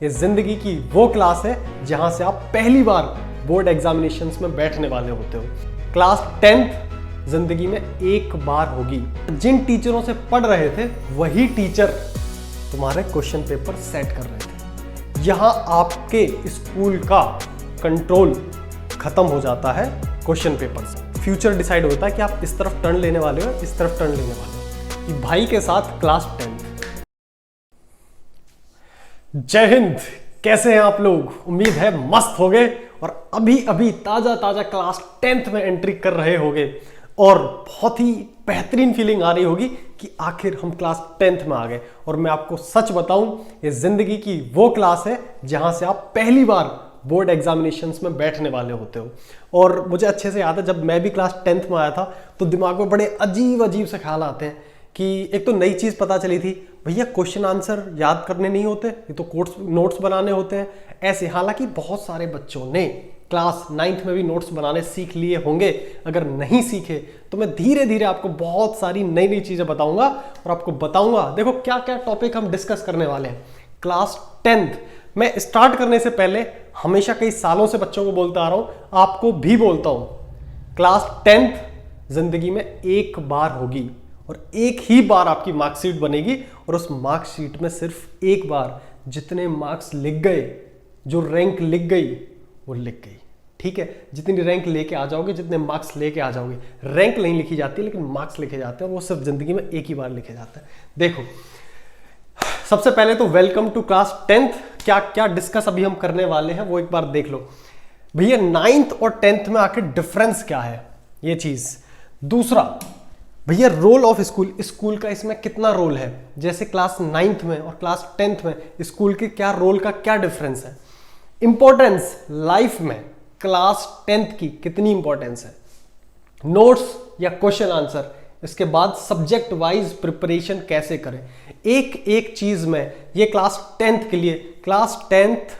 ये जिंदगी की वो क्लास है जहां से आप पहली बार बोर्ड एग्जामिनेशंस में बैठने वाले होते हो। क्लास 10th जिंदगी में एक बार होगी। जिन टीचरों से पढ़ रहे थे वही टीचर तुम्हारे क्वेश्चन पेपर सेट कर रहे थे। यहां आपके स्कूल का कंट्रोल खत्म हो जाता है क्वेश्चन पेपर से। फ्यूचर डिसाइड होता है कि आप इस तरफ टर्न लेने वाले हो, इस तरफ टर्न लेने वाले हो। कि भाई के साथ क्लास 10th। जय हिंद, कैसे हैं आप लोग? उम्मीद है मस्त हो गए और अभी अभी ताजा ताजा क्लास 10th में एंट्री कर रहे होगे और बहुत ही बेहतरीन फीलिंग आ रही होगी कि आखिर हम क्लास 10th में आ गए। और मैं आपको सच बताऊं, ये जिंदगी की वो क्लास है जहां से आप पहली बार बोर्ड एग्जामिनेशंस में बैठने वाले होते हो। और मुझे अच्छे से याद है, जब मैं भी क्लास 10th में आया था तो दिमाग में बड़े अजीब अजीब से ख्याल आते हैं कि एक तो नई चीज़ पता चली थी, भैया क्वेश्चन आंसर याद करने नहीं होते, ये तो नोट्स बनाने होते हैं ऐसे। हालांकि बहुत सारे बच्चों ने क्लास 9th में भी नोट्स बनाने सीख लिए होंगे। अगर नहीं सीखे तो मैं धीरे धीरे आपको बहुत सारी नई नई चीज़ें बताऊंगा और आपको बताऊंगा देखो क्या क्या टॉपिक हम डिस्कस करने वाले हैं क्लास 10th। मैं स्टार्ट करने से पहले हमेशा कई सालों से बच्चों को बोलता आ रहा हूं, आपको भी बोलता हूं, क्लास 10th जिंदगी में एक बार होगी और एक ही बार आपकी मार्कशीट बनेगी। और उस मार्कशीट में सिर्फ एक बार जितने मार्क्स लिख गए, जो रैंक लिख गई वो लिख गई, ठीक है। जितनी रैंक लेके आ जाओगे, जितने मार्क्स लेके आ जाओगे, रैंक नहीं लिखी जाती लेकिन मार्क्स लिखे जाते हैं और वो सिर्फ जिंदगी में एक ही बार लिखे जाते हैं। देखो, सबसे पहले तो वेलकम टू क्लास 10th। क्या क्या डिस्कस अभी हम करने वाले हैं वो एक बार देख लो। भैया 9th और 10th में आखिर डिफरेंस क्या है, ये चीज। दूसरा, भैया रोल ऑफ स्कूल, स्कूल का इसमें कितना रोल है। जैसे क्लास 9th में और क्लास 10th में स्कूल के क्या रोल का क्या डिफरेंस है। इंपॉर्टेंस लाइफ में क्लास 10th की कितनी इंपॉर्टेंस है। नोट्स या क्वेश्चन आंसर, इसके बाद सब्जेक्ट वाइज प्रिपरेशन कैसे करें, एक एक चीज में ये क्लास 10th के लिए, क्लास 10th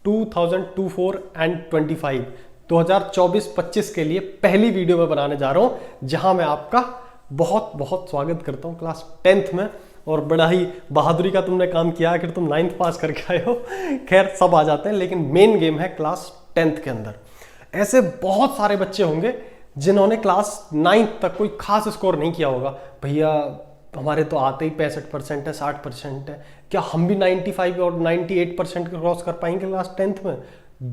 2024 एंड 25 2024-25 के लिए पहली वीडियो में बनाने जा रहा हूं, जहां मैं आपका बहुत बहुत स्वागत करता हूं क्लास 10th में। और बड़ा ही बहादुरी का तुमने काम किया कि तुम 9th पास करके आए हो। खैर सब आ जाते हैं, लेकिन मेन गेम है क्लास 10th के अंदर। ऐसे बहुत सारे बच्चे होंगे जिन्होंने क्लास 9th तक कोई खास स्कोर नहीं किया होगा। भैया हमारे तो आते ही 65% है, 60% है, क्या हम भी 95 और 98% क्रॉस कर पाएंगे क्लास 10th में?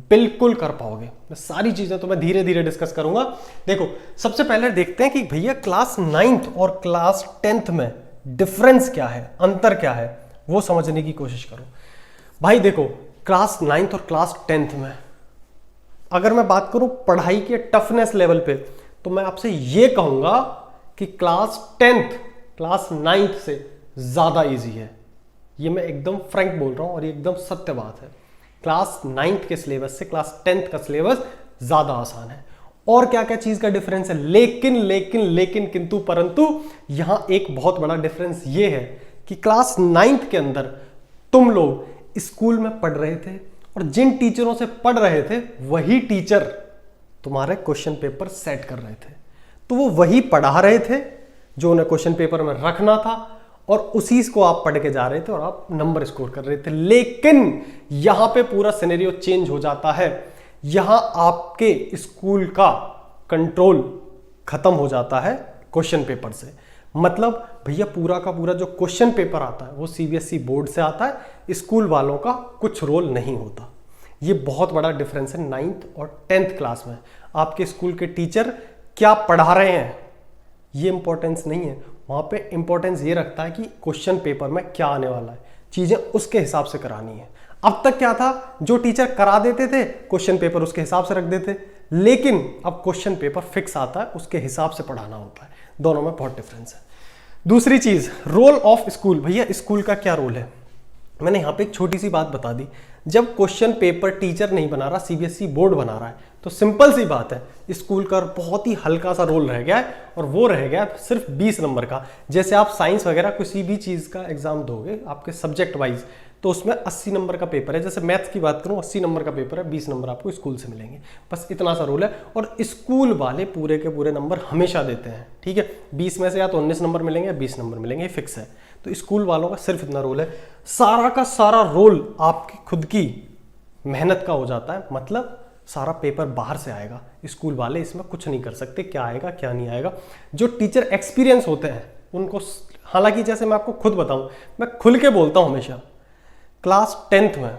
बिल्कुल कर पाओगे। मैं सारी चीजें तो मैं धीरे धीरे डिस्कस करूंगा। देखो, सबसे पहले देखते हैं कि भैया क्लास 9th और क्लास 10th में डिफरेंस क्या है, अंतर क्या है, वो समझने की कोशिश करो। भाई देखो, क्लास 9th और क्लास 10th में अगर मैं बात करूं पढ़ाई के टफनेस लेवल पे, तो मैं आपसे ये कहूंगा कि क्लास 10th क्लास 9th से ज्यादा इजी है। ये मैं एकदम फ्रैंक बोल रहा हूं और ये एकदम सत्य बात है। क्लास 9th के सिलेबस से क्लास 10th का सिलेबस ज्यादा आसान है। और क्या क्या चीज का डिफरेंस है, लेकिन लेकिन लेकिन किंतु परंतु यहां एक बहुत बड़ा डिफरेंस ये है कि क्लास 9th के अंदर तुम लोग स्कूल में पढ़ रहे थे और जिन टीचरों से पढ़ रहे थे वही टीचर तुम्हारे क्वेश्चन पेपर सेट कर रहे थे। तो वो वही पढ़ा रहे थे जो उन्हें क्वेश्चन पेपर में रखना था और उसी को आप पढ़ के जा रहे थे और आप नंबर स्कोर कर रहे थे। लेकिन यहां पे पूरा सिनेरियो चेंज हो जाता है। यहां आपके स्कूल का कंट्रोल खत्म हो जाता है क्वेश्चन पेपर से। मतलब भैया पूरा का पूरा जो क्वेश्चन पेपर आता है वो सीबीएसई बोर्ड से आता है, स्कूल वालों का कुछ रोल नहीं होता। ये बहुत बड़ा डिफरेंस है 9th और 10th क्लास में। आपके स्कूल के टीचर क्या पढ़ा रहे हैं ये इंपॉर्टेंस नहीं है, वहां पे इंपॉर्टेंस ये रखता है कि क्वेश्चन पेपर में क्या आने वाला है, चीजें उसके हिसाब से करानी है। अब तक क्या था, जो टीचर करा देते थे क्वेश्चन पेपर उसके हिसाब से रख देते, लेकिन अब क्वेश्चन पेपर फिक्स आता है, उसके हिसाब से पढ़ाना होता है। दोनों में बहुत डिफरेंस है। दूसरी चीज, रोल ऑफ स्कूल। भैया स्कूल का क्या रोल है, मैंने यहां पे एक छोटी सी बात बता दी। जब क्वेश्चन पेपर टीचर नहीं बना रहा, सीबीएसई बोर्ड बना रहा है, तो सिंपल सी बात है, स्कूल का बहुत ही हल्का सा रोल रह गया है और वो रह गया सिर्फ 20 नंबर का। जैसे आप साइंस वगैरह किसी भी चीज का एग्जाम दोगे आपके सब्जेक्ट वाइज, तो उसमें 80 नंबर का पेपर है। जैसे मैथ्स की बात करूं, 80 नंबर का पेपर है, 20 नंबर आपको स्कूल से मिलेंगे। बस इतना सा रूल है। और स्कूल वाले पूरे के पूरे नंबर हमेशा देते हैं, ठीक है। 20 में से या तो 19 नंबर मिलेंगे या 20 नंबर मिलेंगे, फिक्स है। तो स्कूल वालों का सिर्फ इतना रोल है, सारा का सारा रोल आपकी खुद की मेहनत का हो जाता है। मतलब सारा पेपर बाहर से आएगा, स्कूल वाले इसमें कुछ नहीं कर सकते, क्या आएगा क्या नहीं आएगा। जो टीचर एक्सपीरियंस होते हैं उनको, हालांकि जैसे मैं आपको खुद बताऊं, मैं खुल के बोलता हूं हमेशा, क्लास 10th में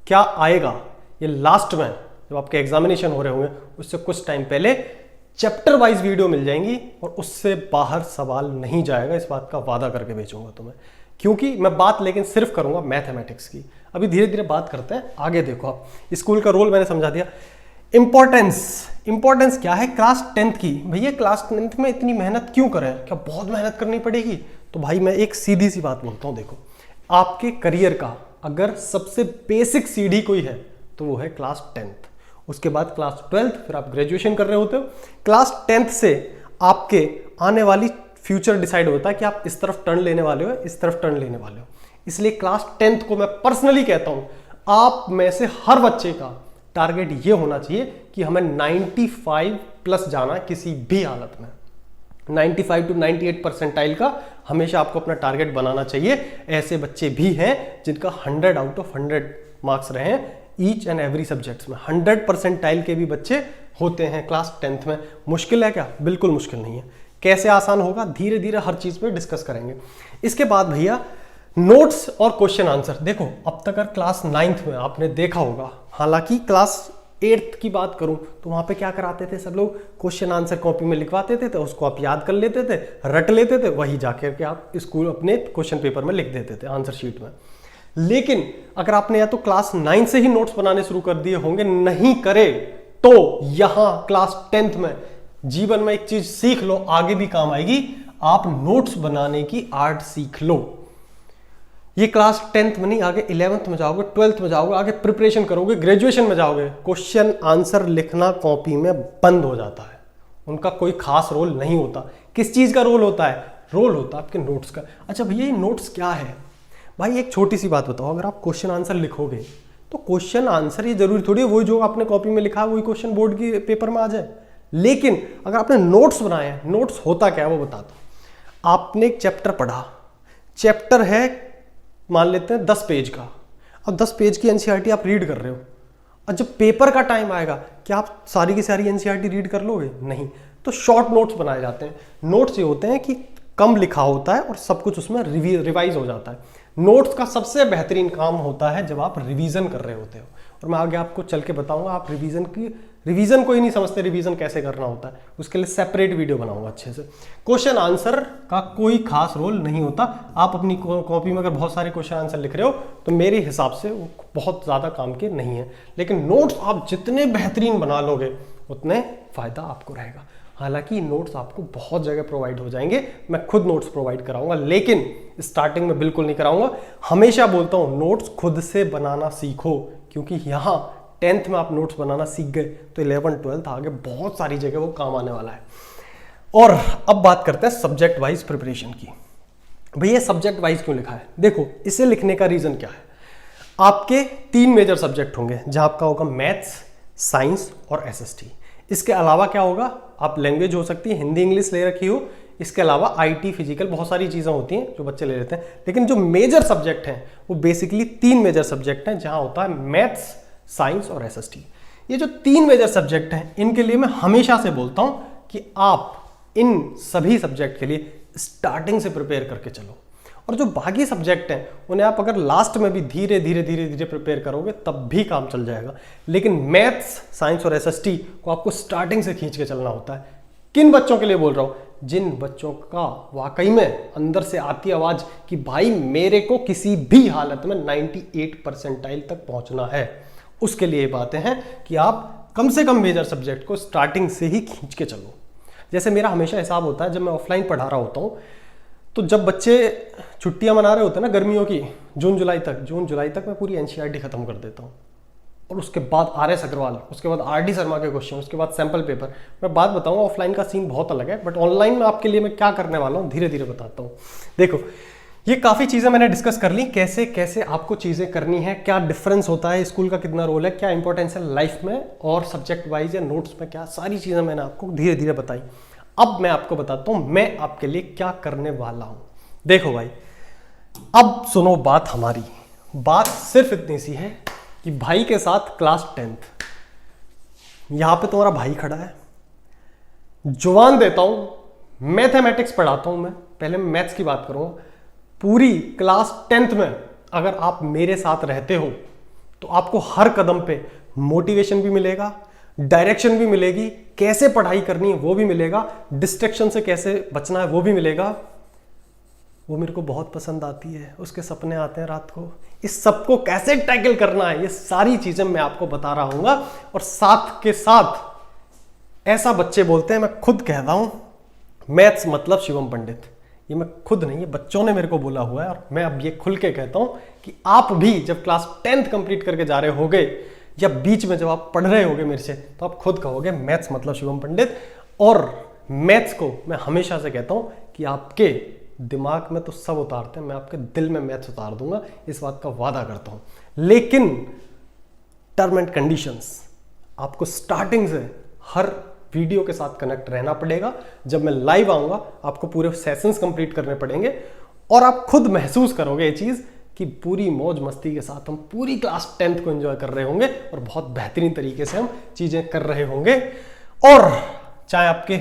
क्या आएगा ये लास्ट में जब आपके एग्जामिनेशन हो रहे होंगे उससे कुछ टाइम पहले चैप्टर वाइज वीडियो मिल जाएंगी और उससे बाहर सवाल नहीं जाएगा, इस बात का वादा करके भेजूंगा तुम्हें। क्योंकि मैं बात लेकिन सिर्फ करूंगा मैथमेटिक्स की। अभी धीरे धीरे बात करते हैं आगे। देखो आप, स्कूल का रोल मैंने समझा दिया। इंपॉर्टेंस क्या है क्लास 10th की? भैया क्लास 10th में इतनी मेहनत क्यों करें, क्या बहुत मेहनत करनी पड़ेगी? तो भाई मैं एक सीधी सी बात बोलता हूँ, देखो आपके करियर का अगर सबसे बेसिक सीढ़ी कोई है तो वो है क्लास 10th। उसके बाद क्लास 12th, फिर आप ग्रेजुएशन कर रहे होते हो। क्लास 10th से आपके आने वाली फ्यूचर डिसाइड होता है कि आप इस तरफ टर्न लेने वाले हो, इस तरफ टर्न लेने वाले हो। इसलिए क्लास 10th को मैं पर्सनली कहता हूं, आप में से हर बच्चे का टारगेट ये होना चाहिए कि हमें 95 प्लस जाना है किसी भी हालत में। 95 to 98 परसेंटाइल का हमेशा आपको अपना टारगेट बनाना चाहिए। ऐसे बच्चे भी हैं जिनका 100 आउट ऑफ 100 मार्क्स रहे हैं ईच एंड एवरी सब्जेक्ट्स में। 100 परसेंटाइल के भी बच्चे होते हैं क्लास 10th में। मुश्किल है क्या? बिल्कुल मुश्किल नहीं है। कैसे आसान होगा, धीरे धीरे हर चीज पे डिस्कस करेंगे। इसके बाद भैया नोट्स और क्वेश्चन आंसर। देखो अब तक अगर क्लास 9th में आपने देखा होगा, हालांकि क्लास 8th की बात करूं तो वहां पे क्या कराते थे सब लोग, क्वेश्चन आंसर कॉपी में लिखवाते थे, तो उसको आप याद कर लेते थे, रट लेते थे, वही जाकर के आप स्कूल अपने क्वेश्चन पेपर में लिख देते थे आंसर शीट में। लेकिन अगर आपने या तो क्लास 9 से ही नोट्स बनाने शुरू कर दिए होंगे, नहीं करे तो यहां क्लास 10th में जीवन में एक चीज सीख लो, आगे भी काम आएगी। आप नोट्स बनाने की आर्ट सीख लो। ये क्लास 10th में नहीं, आगे 11th में जाओगे, 12th में जाओगे, आगे प्रिपरेशन करोगे, ग्रेजुएशन में जाओगे, क्वेश्चन आंसर लिखना कॉपी में बंद हो जाता है। उनका कोई खास रोल नहीं होता। किस चीज का रोल होता है? रोल होता है आपके नोट्स का। अच्छा भैया ये नोट्स क्या है? भाई एक छोटी सी बात बताओ, अगर आप क्वेश्चन आंसर लिखोगे तो क्वेश्चन आंसर ये जरूरी थोड़ी है वही जो आपने कॉपी में लिखा है वही क्वेश्चन बोर्ड के पेपर में आ जाए। लेकिन अगर आपने नोट्स बनाए हैं, नोट्स होता क्या है वो बता दो। आपने एक चैप्टर पढ़ा, चैप्टर है मान लेते हैं 10 पेज का, अब 10 पेज की एनसीईआरटी आप रीड कर रहे हो, और जब पेपर का टाइम आएगा क्या आप सारी की सारी एनसीईआरटी रीड कर लोगे? नहीं। तो शॉर्ट नोट्स बनाए जाते हैं। नोट्स ये होते हैं कि कम लिखा होता है और सब कुछ उसमें रिवाइज हो जाता है। नोट्स का सबसे बेहतरीन काम होता है जब आप रिवीजन कर रहे होते हो, और मैं आगे आपको चल के बताऊंगा। आप रिवीजन को ही नहीं समझते रिवीजन कैसे करना होता है, उसके लिए सेपरेट वीडियो बनाऊंगा अच्छे से। क्वेश्चन आंसर का कोई खास रोल नहीं होता। आप अपनी कॉपी में अगर बहुत सारे क्वेश्चन आंसर लिख रहे हो तो मेरे हिसाब से वो बहुत ज़्यादा काम के नहीं है। लेकिन नोट्स आप जितने बेहतरीन बना लोगे उतने फायदा आपको रहेगा। हालांकि नोट्स आपको बहुत जगह प्रोवाइड हो जाएंगे, मैं खुद नोट्स प्रोवाइड कराऊंगा, लेकिन स्टार्टिंग में बिल्कुल नहीं कराऊंगा। हमेशा बोलता हूं नोट्स खुद से बनाना सीखो, क्योंकि यहाँ 10th में आप नोट्स बनाना सीख गए तो 11th 12th आगे बहुत सारी जगह वो काम आने वाला है। और अब बात करते हैं सब्जेक्ट वाइज प्रिपरेशन की। भैया सब्जेक्ट वाइज क्यों लिखा है? देखो इसे लिखने का रीजन क्या है, आपके 3 मेजर सब्जेक्ट होंगे जहां आपका होगा मैथ्स, साइंस और एसएसटी। इसके अलावा क्या होगा, आप लैंग्वेज हो सकती है हिंदी इंग्लिश ले रखी हो, इसके अलावा आईटी फिजिकल बहुत सारी चीज़ें होती हैं जो बच्चे ले लेते हैं। लेकिन जो मेजर सब्जेक्ट हैं वो बेसिकली 3 मेजर सब्जेक्ट हैं, जहां होता है मैथ्स, साइंस और एसएसटी। ये जो 3 मेजर सब्जेक्ट हैं इनके लिए मैं हमेशा से बोलता हूं कि आप इन सभी सब्जेक्ट के लिए स्टार्टिंग से प्रिपेयर करके चलो, और जो बाकी सब्जेक्ट हैं उन्हें आप अगर लास्ट में भी धीरे धीरे प्रिपेयर करोगे तब भी काम चल जाएगा। लेकिन मैथ्स, साइंस और एसएसटी को आपको स्टार्टिंग से खींच के चलना होता है। किन बच्चों के लिए बोल रहा हूं? जिन बच्चों का वाकई में अंदर से आती आवाज कि भाई मेरे को किसी भी हालत में 98 परसेंटाइल तक पहुंचना है, उसके लिए बातें हैं कि आप कम से कम मेजर सब्जेक्ट को स्टार्टिंग से ही खींच के चलो। जैसे मेरा हमेशा हिसाब होता है, जब मैं ऑफलाइन पढ़ा रहा होता हूँ तो जब बच्चे छुट्टियां मना रहे होते हैं ना गर्मियों की, जून जुलाई तक मैं पूरी एनसीईआरटी खत्म कर देता हूँ। और उसके बाद आरएस अग्रवाल, उसके बाद आरडी शर्मा के क्वेश्चन, उसके बाद सैंपल पेपर। मैं बात बताऊंगा, ऑफलाइन का सीन बहुत अलग है, बट ऑनलाइन में आपके लिए मैं क्या करने वाला हूँ धीरे धीरे बताता हूँ। देखो ये काफ़ी चीज़ें मैंने डिस्कस कर ली, कैसे कैसे आपको चीज़ें करनी है, क्या डिफरेंस होता है, स्कूल का कितना रोल है, क्या इंपॉर्टेंस है लाइफ में, और सब्जेक्ट वाइज या नोट्स में क्या, सारी चीज़ें मैंने आपको धीरे धीरे बताई। अब मैं आपको बताता हूँ मैं आपके लिए क्या करने वाला हूँ। देखो भाई, अब सुनो बात हमारी। बात सिर्फ इतनी सी है कि भाई के साथ क्लास 10th, यहां पे तुम्हारा भाई खड़ा है, जुबान देता हूं, मैथमेटिक्स पढ़ाता हूं मैं, पहले मैं मैथ्स की बात करूंगा। पूरी क्लास 10th में अगर आप मेरे साथ रहते हो तो आपको हर कदम पे मोटिवेशन भी मिलेगा, डायरेक्शन भी मिलेगी, कैसे पढ़ाई करनी है वो भी मिलेगा, डिस्ट्रैक्शन से कैसे बचना है वो भी मिलेगा। वो मेरे को बहुत पसंद आती है, उसके सपने आते हैं रात को, इस सबको कैसे टैकल करना है ये सारी चीजें मैं आपको बता रहा हूंगा। और साथ के साथ ऐसा बच्चे बोलते हैं, मैं खुद कहता हूं मैथ्स मतलब शिवम पंडित, ये मैं खुद नहीं, ये बच्चों ने मेरे को बोला हुआ है। और मैं अब ये खुल के कहता हूं कि आप भी जब क्लास 10th कंप्लीट करके जा रहे होगे या बीच में जब आप पढ़ रहे होगे मेरे से, तो आप खुद कहोगे मैथ्स मतलब शिवम पंडित। और मैथ्स को मैं हमेशा से कहता हूं कि आपके दिमाग में तो सब उतारते हैं, मैं आपके दिल में मैथ्स उतार दूंगा, इस बात का वादा करता हूं। लेकिन टर्म एंड कंडीशंस, आपको स्टार्टिंग से हर वीडियो के साथ कनेक्ट रहना पड़ेगा। जब मैं लाइव आऊंगा आपको पूरे सेशंस कंप्लीट करने पड़ेंगे और आप खुद महसूस करोगे ये चीज कि पूरी मौज मस्ती के साथ हम पूरी क्लास 10th को एंजॉय कर रहे होंगे और बहुत बेहतरीन तरीके से हम चीजें कर रहे होंगे। और चाहे आपके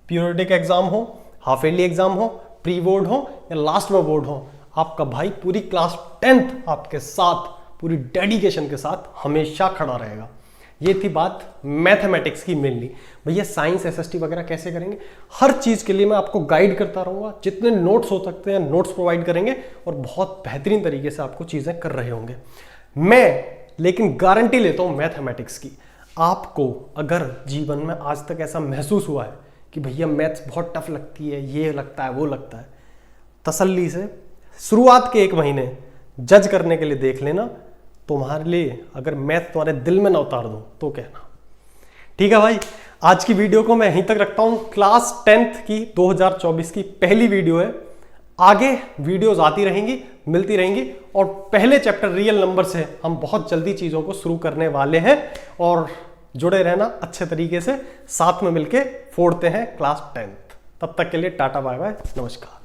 पीरियडिक एग्जाम हो, हाफ ईयरली एग्जाम हो, प्री बोर्ड हो या लास्ट में बोर्ड हो, आपका भाई पूरी क्लास 10th आपके साथ पूरी डेडिकेशन के साथ हमेशा खड़ा रहेगा। ये थी बात मैथमेटिक्स की मेनली। भैया साइंस एसएसटी वगैरह कैसे करेंगे, हर चीज के लिए मैं आपको गाइड करता रहूंगा, जितने नोट्स हो सकते हैं नोट्स प्रोवाइड करेंगे और बहुत बेहतरीन तरीके से आपको चीजें कर रहे होंगे मैं। लेकिन गारंटी लेता हूं मैथमेटिक्स की, आपको अगर जीवन में आज तक ऐसा महसूस हुआ है कि भैया मैथ्स बहुत टफ लगती है, ये लगता है वो लगता है, तसल्ली से शुरुआत के 1 महीने जज करने के लिए देख लेना। तुम्हारे लिए अगर मैथ तुम्हारे दिल में ना उतार दूं तो कहना। ठीक है भाई, आज की वीडियो को मैं यहीं तक रखता हूं। क्लास 10th की 2024 की पहली वीडियो है, आगे वीडियोस आती रहेंगी, मिलती रहेंगी। और पहले चैप्टर रियल नंबर से हम बहुत जल्दी चीजों को शुरू करने वाले हैं और जुड़े रहना अच्छे तरीके से, साथ में मिलके फोड़ते हैं क्लास 10th। तब तक के लिए टाटा बाय बाय, नमस्कार।